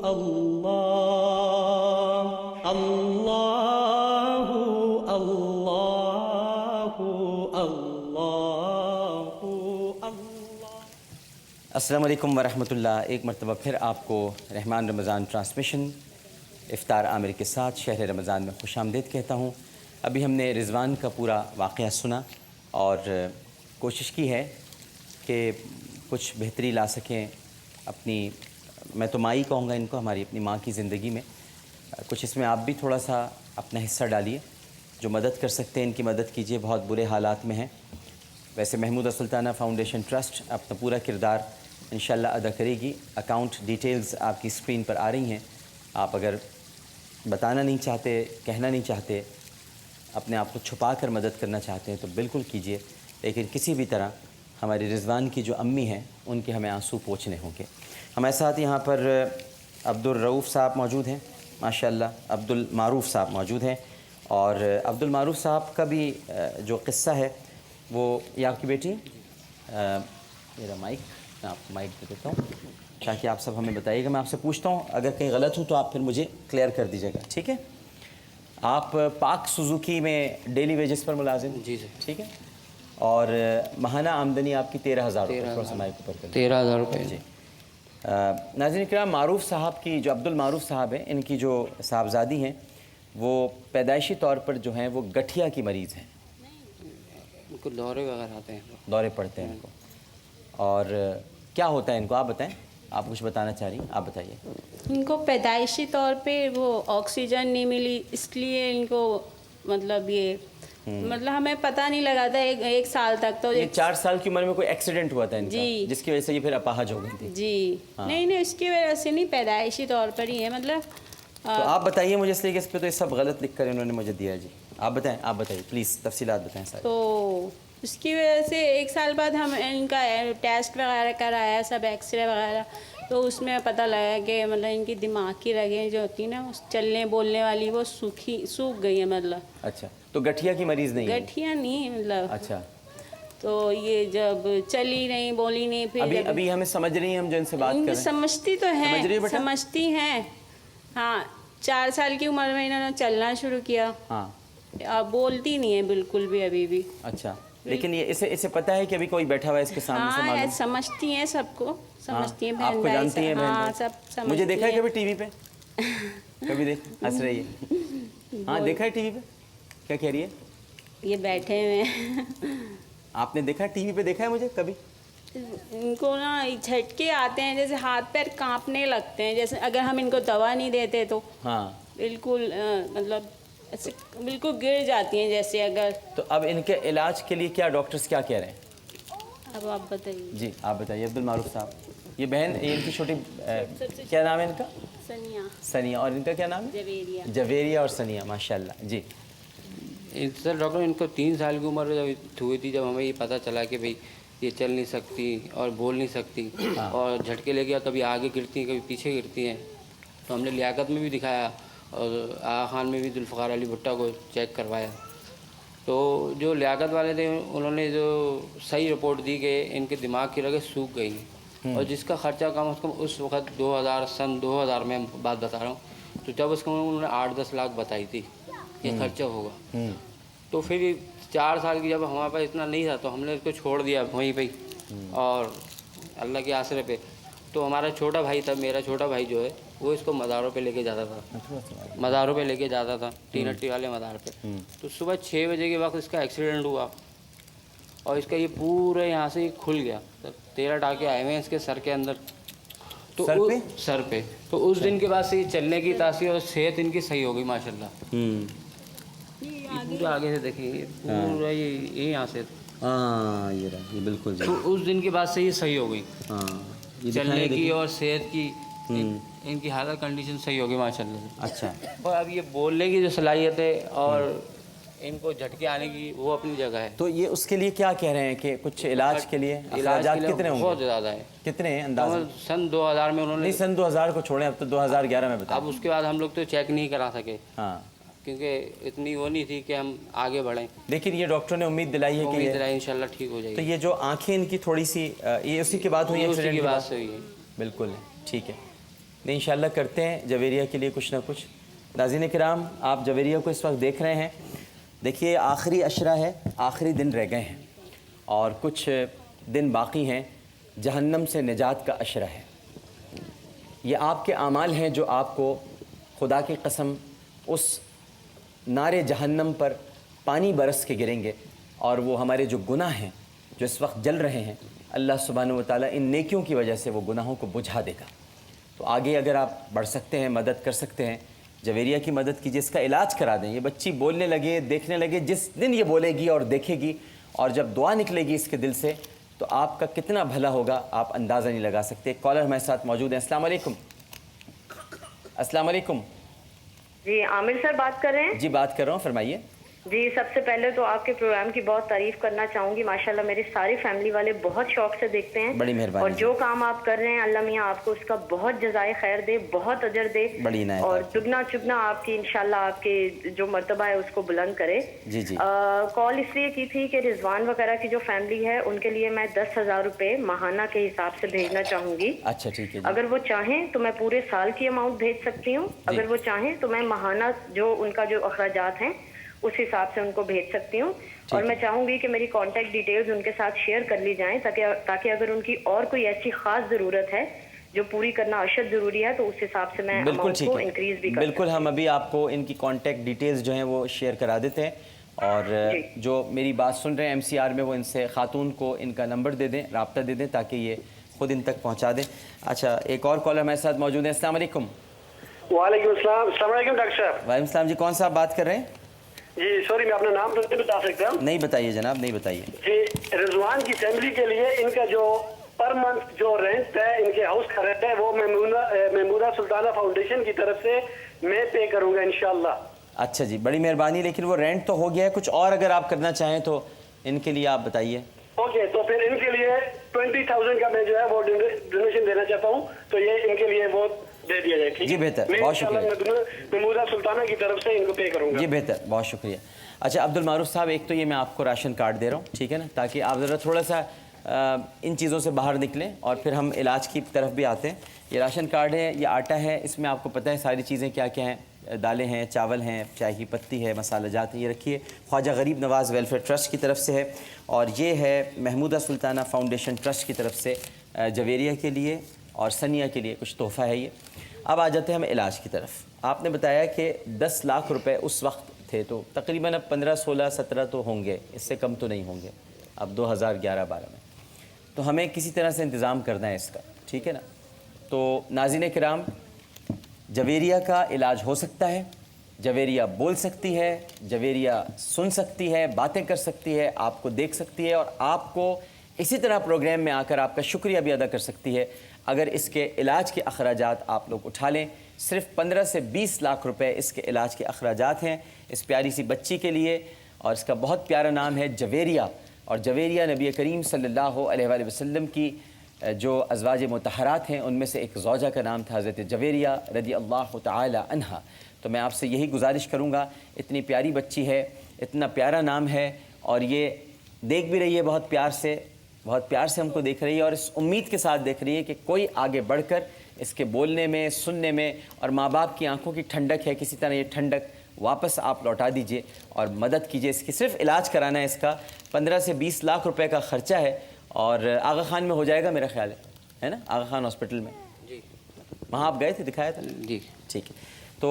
اللہ اللہ اللہ اللہ اللہ۔ السلام علیکم ورحمۃ اللہ۔ ایک مرتبہ پھر آپ کو رحمان رمضان ٹرانسمیشن افطار عامر کے ساتھ شہر رمضان میں خوش آمدید کہتا ہوں۔ ابھی ہم نے رضوان کا پورا واقعہ سنا اور کوشش کی ہے کہ کچھ بہتری لا سکیں اپنی، میں تو ماں ہی کہوں گا ان کو، ہماری اپنی ماں کی زندگی میں۔ کچھ اس میں آپ بھی تھوڑا سا اپنا حصہ ڈالیے، جو مدد کر سکتے ہیں ان کی مدد کیجیے، بہت برے حالات میں ہیں۔ ویسے محمودہ سلطانہ فاؤنڈیشن ٹرسٹ اپنا پورا کردار انشاءاللہ ادا کرے گی۔ اکاؤنٹ ڈیٹیلز آپ کی اسکرین پر آ رہی ہیں، آپ اگر بتانا نہیں چاہتے، کہنا نہیں چاہتے، اپنے آپ کو چھپا کر مدد کرنا چاہتے ہیں تو بالکل کیجیے، لیکن کسی بھی طرح ہماری رضوان کی جو امی ہیں ان کے ہمیں آنسو پوچھنے ہوں گے۔ ہمارے ساتھ یہاں پر عبدالرؤوف صاحب موجود ہیں، ماشاءاللہ عبدالمعروف صاحب موجود ہیں، اور عبدالمعروف صاحب کا بھی جو قصہ ہے وہ، یہ آپ کی بیٹی ہے؟ میرا مائک، آپ مائک دے دیتا ہوں تاکہ آپ سب ہمیں بتائیے گا۔ میں آپ سے پوچھتا ہوں اگر کہیں غلط ہوں تو آپ پھر مجھے کلیئر کر دیجیے گا، ٹھیک ہے؟ آپ پاک سوزوکی میں ڈیلی ویجز پر ملازم ہیں؟ جی سر۔ ٹھیک ہے، اور ماہانہ آمدنی آپ کی 13,000 روپے، تھوڑا سا مائک اوپر کر 13,000 روپے جی۔ ناظرین کرام، معروف صاحب کی جو عبدالمعروف صاحب ہیں، ان کی جو صاحبزادی ہیں وہ پیدائشی طور پر جو ہیں وہ گٹھیا کی مریض ہیں، ان کو دورے وغیرہ آتے ہیں، دورے پڑتے ہیں ان کو۔ اور کیا ہوتا ہے ان کو، آپ بتائیں، آپ کچھ بتانا چاہ رہی ہیں، آپ بتائیے۔ ان کو پیدائشی طور پہ وہ آکسیجن نہیں ملی، اس لیے ان کو مطلب یہ ہمیں پتہ نہیں لگا تھا ایک سال تک تو۔ یہ 4 سال کی عمر میں کوئی ایکسیڈنٹ ہوا تھا ان کا، جی، جس کی وجہ سے یہ پھر اپاہج ہو گئی تھی؟ جی نہیں اس کی وجہ سے نہیں، پیدائشی طور پر ہی ہے مطلب۔ تو آپ بتائیے مجھے، اس لیے کہ اس پہ تو یہ سب غلط لکھ کر انہوں نے مجھے دیا ہے۔ جی آپ بتائیں، آپ بتائیے پلیز، تفصیلات بتائیں سارے۔ تو اس کی وجہ سے ایک سال بعد ہم ان کا ٹیسٹ وغیرہ کرایا، سب ایکس رے وغیرہ، تو اس میں پتہ لگا کہ مطلب ان کی دماغ کی رگیں جو ہوتی ہیں نا، چلنے بولنے والی، وہ سوکھ گئی ہیں مطلب۔ اچھا، تو گٹھیا کی مریض نہیں ہے؟ گٹھیا نہیں مطلب۔ اچھا، تو یہ جب چلی نہیں، بولی نہیں، پھر ابھی ہمیں سمجھ رہی ہیں ہم جو ان سے بات کر رہے ہیں؟ سمجھتی تو ہیں، سمجھتی ہیں، ہاں۔ 4 سال کی عمر میں انہوں نے چلنا شروع کیا، ہاں، اب بولتی نہیں ہے بالکل بھی ابھی بھی۔ اچھا، لیکن یہ اسے پتہ ہے کہ ابھی کوئی بیٹھا ہوا ہے اس کے سامنے سے؟ ہاں، سمجھتی ہیں، سب کو سمجھتی ہیں، آپ کو جانتی ہیں؟ ہاں، سب سمجھتی ہیں۔ مجھے دیکھا ہے کبھی ٹی وی پہ؟ کبھی دیکھا؟ ہنس رہی ہے۔ ہاں دیکھا ہے ٹی وی پہ؟ کیا کہہ رہی ہے؟ یہ بیٹھے ہوئے ہیں۔ آپ نے دیکھا ٹی وی پہ، دیکھا ہے مجھے کبھی؟ ان کو نا جھٹکے آتے ہیں، جیسے ہاتھ پیر کانپنے لگتے ہیں، جیسے اگر ہم ان کو دوا نہیں دیتے تو ہاں بالکل مطلب ایسے بالکل گر جاتی ہیں جیسے اگر۔ تو اب ان کے علاج کے لیے کیا ڈاکٹرز کیا کہہ رہے ہیں؟ اب آپ بتائیے۔ جی آپ بتائیے عبدالمعروف صاحب۔ یہ بہن، یہ ان کی چھوٹی، کیا نام ہے ان کا؟ ثنیہ۔ ثنیہ۔ اور ان کا کیا نام ہے؟ جویریہ۔ جویریہ اور ثنیہ، ماشاءاللہ۔ جی سر ڈاکٹر، ان کو 3 سال کی عمر جب ہوئی تھی، جب ہمیں یہ پتہ چلا کہ بھئی یہ چل نہیں سکتی اور بول نہیں سکتی، اور جھٹکے لے گیا، کبھی آگے گرتی ہیں کبھی پیچھے گرتی ہیں، تو ہم نے لیاقت میں بھی دکھایا اور آغا خان میں بھی ذوالفقار علی بھٹہ کو چیک کروایا، تو جو لیاقت والے تھے انہوں نے جو صحیح رپورٹ دی کہ ان کے دماغ کی رگیں سوکھ گئی ہیں، اور جس کا خرچہ کم از کم اس وقت سن 2000 میں بات بتا رہا ہوں، تو جب اس کو انہوں نے 8-10 لاکھ بتائی تھی یہ خرچہ ہوگا، تو پھر 4 سال کی جب ہمارے پاس اتنا نہیں تھا تو ہم نے اس کو چھوڑ دیا وہیں پہ، اور اللہ کے آسرے پہ۔ تو ہمارا چھوٹا بھائی تھا، میرا چھوٹا بھائی جو ہے وہ اس کو مزاروں پہ لے کے جاتا تھا، تین ہٹی والے مزار پہ۔ تو صبح 6 بجے کے وقت اس کا ایکسیڈنٹ ہوا، اور اس کا یہ پورے یہاں سے کھل گیا، 13 ٹانکے آئے ہوئے ہیں اس کے سر کے اندر، تو سر پہ۔ تو اس دن کے بعد سے یہ چلنے کی تاثیر اور صحت ان کی صحیح ہو گئی ماشاءاللہ۔ پورا آگے سے دیکھیں، پورا یہ یہاں سے، ہاں یہ رہا، یہ بالکل۔ تو اس دن کے بعد سے یہ صحیح ہو گئی، چلنے کی اور صحت کی، ان کی حالت کنڈیشن صحیح ہو گئی ماشاءاللہ سے۔ اچھا، اور اب یہ بولنے کی جو صلاحیت ہے اور ان کو جھٹکے آنے کی، وہ اپنی جگہ ہے۔ تو یہ اس کے لیے کیا کہہ رہے ہیں کہ کچھ علاج کے لیے اخراجات کتنے ہوں گے؟ بہت زیادہ ہے۔ کتنے ہیں اندازہ؟ سن 2000 میں انہوں نے، نہیں سن 2000 کو چھوڑیں، اب تو 2011 میں بتائیں۔ اب اس کے بعد ہم لوگ تو چیک نہیں کرا سکے، ہاں، کیونکہ اتنی وہ نہیں تھی کہ ہم آگے بڑھیں، لیکن یہ ڈاکٹر نے امید دلائی ہے کہ امید ہے انشاءاللہ ٹھیک ہو جائے تو گی۔ یہ جو آنکھیں ان کی تھوڑی سی، یہ اسی کے بعد ہوئی اسی ایکسیڈنٹ کی کے بات بعد؟ سے ہوئی ہے۔ بالکل ٹھیک ہے۔ इंशाल्लाह करते हैं जवेरिया के लिए कुछ ना कुछ। नाज़रीन किराम, आप जवेरिया को इस वक्त देख रहे हैं। देखिए आखिरी अशरा है, आखिरी दिन रह गए हैं और कुछ दिन बाकी हैं। जहन्नम से निजात का अशरा है। ये आपके आमाल हैं जो आपको खुदा की कसम उस नारे जहन्नम पर पानी बरस के गिरेंगे और वो हमारे जो गुनाह हैं जो इस वक्त जल रहे हैं, अल्लाह सुब्हानहू व तआला इन नेकियों की वजह से वो गुनाहों को बुझा देगा। तो आगे अगर आप बढ़ सकते हैं, मदद कर सकते हैं, जवेरिया की मदद कीजिए, इसका इलाज करा दें। ये बच्ची बोलने लगे, देखने लगे, जिस दिन ये बोलेगी और देखेगी और जब दुआ निकलेगी इसके दिल से तो आपका कितना भला होगा आप अंदाज़ा नहीं लगा सकते। एक कॉलर हमारे साथ मौजूद है। अस्सलाम वालेकुम। अस्सलाम वालेकुम। जी आमिर सर बात कर रहे हैं? जी बात कर रहा हूँ, फरमाइए। जी सबसे पहले तो आपके प्रोग्राम की बहुत तारीफ करना चाहूंगी। माशाल्लाह मेरी सारी फैमिली वाले बहुत शौक से देखते हैं। बड़ी मेहरबानी। और जो काम आप कर रहे हैं अल्लाह मियां आपको उसका बहुत जज़ाए खैर दे, बहुत अजर दे, बड़ी इनायत और आपकी। दुगना चुगना आपकी इंशाल्लाह आपके जो मर्तबा है उसको बुलंद करे। जी जी। कॉल इसलिए की थी कि रिजवान वगैरह की जो फैमिली है उनके लिए मैं 10,000 रुपए माहाना के हिसाब से भेजना चाहूंगी। अच्छा ठीक है जी। अगर वो चाहें तो मैं पूरे साल की अमाउंट भेज सकती हूँ, अगर वो चाहें तो मैं माहाना जो उनका जो अखराजात हैं उस हिसाब से उनको भेज सकती हूँ। और मैं चाहूंगी कि मेरी कांटेक्ट डिटेल्स उनके साथ शेयर कर ली जाएं ताकि अगर उनकी और कोई ऐसी खास ज़रूरत है जो पूरी करना अशद ज़रूरी है तो उस हिसाब से मैं बिल्कुल अमाउंट ठीक को है, इंक्रीज भी कर बिल्कुल हम अभी आपको इनकी कांटेक्ट डिटेल्स जो हैं वो शेयर करा देते हैं। और जो मेरी बात सुन रहे हैं MCR में, वो इनसे खातून को इनका नंबर दे दें, राब्ता दे दें ताकि ये खुद इन तक पहुँचा दें। अच्छा एक और कॉलर हमारे साथ मौजूद है। अस्सलाम वालेकुम। वालेकुम अस्सलाम। अस्सलाम वालेकुम डॉक्टर साहब। वालेकुम सलाम जी, कौन सा आप बात कर रहे हैं? जी सॉरी मैं अपना नाम तो नहीं बता सकता। नहीं बताइए जनाब, नहीं बताइए। जी रिजवान की फैमिली के लिए इनका जो पर मंथ जो रेंट है इनके हाउस का रेंट है वो महमूदा सुल्ताना फाउंडेशन की तरफ से मैं पे करूंगा इंशाल्लाह। अच्छा जी, बड़ी मेहरबानी। लेकिन वो रेंट तो हो गया है, कुछ और अगर आप करना चाहें तो इनके लिए आप बताइए। ओके तो फिर इनके लिए 20,000 का मैं जो है वो डोनेशन देना चाहता हूँ, तो ये इनके लिए वो दे दिया जाए। ठीक जी बेहतर, बहुत शुक्रिया। महमूदा सुल्ताना की तरफ से इनको पे करूंगा। जी बेहतर, बहुत शुक्रिया। अच्छा अब्दुल मारूफ साहब, एक तो ये मैं आपको राशन कार्ड दे रहा हूँ, ठीक है ना, ताकि आप ज़रा थोड़ा सा इन चीज़ों से बाहर निकलें और फिर हम इलाज की तरफ भी आते हैं। ये राशन कार्ड है, ये आटा है, इसमें आपको पता है सारी चीज़ें क्या क्या हैं, दालें हैं, चावल हैं, चाय की पत्ती है, मसाला जात है। ये रखिए, ख्वाजा गरीब नवाज़ वेलफेयर ट्रस्ट की तरफ से है और ये है महमूदा सुल्ताना फाउंडेशन ट्रस्ट की तरफ से जवेरिया के लिए और सनिया के लिए कुछ तोहफ़ा है ये। अब आ जाते हैं हम इलाज की तरफ। आपने बताया कि 10 लाख रुपए उस वक्त थे, तो तकरीबन अब 15, 16, 17 तो होंगे, इससे कम तो नहीं होंगे अब 2011-12 में। तो हमें किसी तरह से इंतज़ाम करना है इसका, ठीक है ना। तो नाज़रीन किराम, जवेरिया का इलाज हो सकता है, जवेरिया बोल सकती है, जवेरिया सुन सकती है, बातें कर सकती है, आपको देख सकती है और आपको इसी तरह प्रोग्राम में आकर आपका शुक्रिया भी अदा कर सकती है अगर इसके इलाज के अखराजात आप लोग उठा लें। सिर्फ 15 से 20 लाख रुपए इसके इलाज के अखराजात हैं इस प्यारी सी बच्ची के लिए, और इसका बहुत प्यारा नाम है जवेरिया। और जवेरिया नबी करीम सल्लल्लाहु अलैहि वसल्लम की जो अज़वाज मुतहरात हैं उनमें से एक ज़ौजा का नाम था हज़रत जवेरिया रज़ी अल्लाह तआला अन्हा। तो मैं आपसे यही गुजारिश करूँगा, इतनी प्यारी बच्ची है, इतना प्यारा नाम है और ये देख भी रही है बहुत प्यार से हमको देख रही है और इस उम्मीद के साथ देख रही है कि कोई आगे बढ़कर इसके बोलने में, सुनने में, और माँ बाप की आंखों की ठंडक है, किसी तरह ये ठंडक वापस आप लौटा दीजिए और मदद कीजिए। इसकी सिर्फ इलाज कराना है, इसका 15 से 20 लाख रुपए का ख़र्चा है और आगा खान में हो जाएगा मेरा ख्याल है ना, आगा खान हॉस्पिटल में। जी वहाँ आप गए थे, दिखाया था? जी ठीक है। तो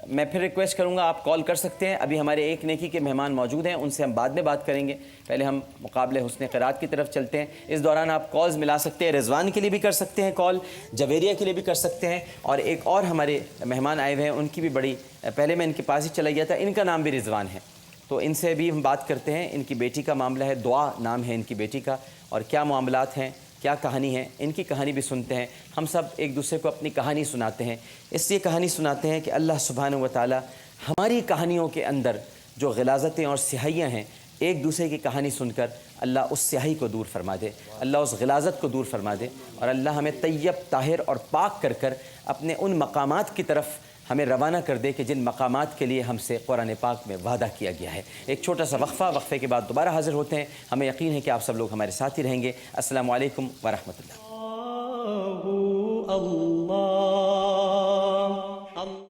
मैं फिर रिक्वेस्ट करूंगा, आप कॉल कर सकते हैं। अभी हमारे एक नेकी के मेहमान मौजूद हैं, उनसे हम बाद में बात करेंगे। पहले हम मुकाबले हुस्न क़िरात की तरफ चलते हैं। इस दौरान आप कॉल्स मिला सकते हैं, रिजवान के लिए भी कर सकते हैं कॉल, जवेरिया के लिए भी कर सकते हैं, और एक और हमारे मेहमान आए हुए हैं उनकी भी बड़ी, पहले मैं इनके पास ही चला गया था, इनका नाम भी रिजवान है, तो इनसे भी हम बात करते हैं। इनकी बेटी का मामला है, दुआ नाम है इनकी बेटी का, और क्या मामलात हैं, क्या कहानी है, इनकी कहानी भी सुनते हैं। हम सब एक दूसरे को अपनी कहानी सुनाते हैं, इसलिए कहानी सुनाते हैं कि अल्लाह सुब्हानहू व तआला हमारी कहानियों के अंदर जो ग़िलाज़तें और स्याहियाँ हैं, एक दूसरे की कहानी सुनकर अल्लाह उस स्याही को दूर फरमा दे, अल्लाह उस ग़िलाज़त को दूर फरमा दे, और अल्लाह हमें तय्यब, ताहिर और पाक कर कर अपने उन मकामात की तरफ हमें रवाना कर दे कि जिन मकामात के लिए हमसे कुरान पाक में वादा किया गया है। एक छोटा सा वक्फ़े के बाद दोबारा हाज़िर होते हैं। हमें यकीन है कि आप सब लोग हमारे साथ ही रहेंगे। अस्सलामु अलैकुम व रहमतुल्लाह।